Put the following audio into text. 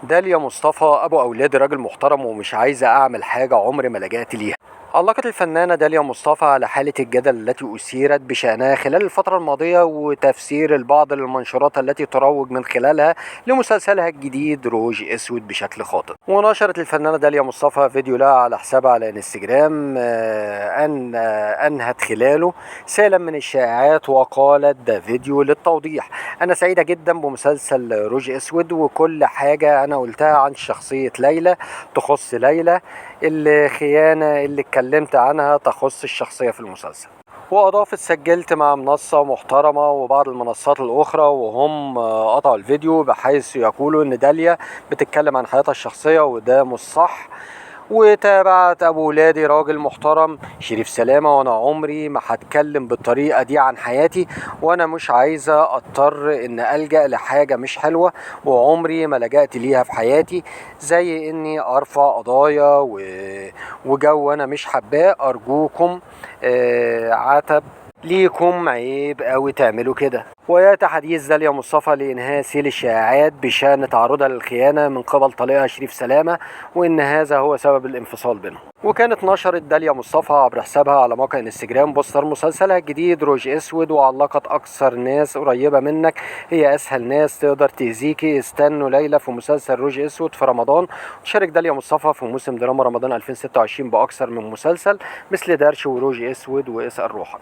داليا مصطفى ابو اولاد راجل محترم ومش عايزه اعمل حاجه عمري ما لجأت ليها. علقت الفنانة داليا مصطفى على حالة الجدل التي أثيرت بشأنها خلال الفترة الماضية وتفسير البعض للمنشورات التي تروج من خلالها لمسلسلها الجديد روج أسود بشكل خاطئ. ونشرت الفنانة داليا مصطفى فيديو لها على حسابها على انستجرام أنهت خلاله سيلا من الشائعات وقالت ده فيديو للتوضيح. أنا سعيدة جدا بمسلسل روج أسود وكل حاجة أنا قلتها عن شخصية ليلى تخص ليلى، الخيانة اللي اتكلمت عنها تخص الشخصية في المسلسل. وأضافت سجلت مع منصة محترمة وبعض المنصات الأخرى وهم قطعوا الفيديو بحيث يقولوا إن داليا بتتكلم عن حياتها الشخصية وده مش صح. وتابعت ابو ولادي راجل محترم شريف سلامة وانا عمري ما هتكلم بالطريقة دي عن حياتي وانا مش عايزة اضطر ان الجأ لحاجة مش حلوة وعمري ما لجأت ليها في حياتي زي اني ارفع قضايا وجو انا مش حباه. ارجوكم عتب ليكم عيب قوي تعملوا كده. وياتي حديث داليا مصطفى لإنهاء سيل الشائعات بشأن تعرضها للخيانة من قبل طليقها شريف سلامة وإن هذا هو سبب الانفصال بينهم. وكانت نشرت داليا مصطفى عبر حسابها على موقع انستجرام بوستر مسلسلها الجديد روج اسود وعلقت اكثر ناس قريبة منك هي اسهل ناس تقدر تأذيكي، استنوا ليلى في مسلسل روج اسود في رمضان. وتشارك داليا مصطفى في موسم دراما رمضان 2026 باكثر من مسلسل مثل درش وروج اسود واسأل روحك.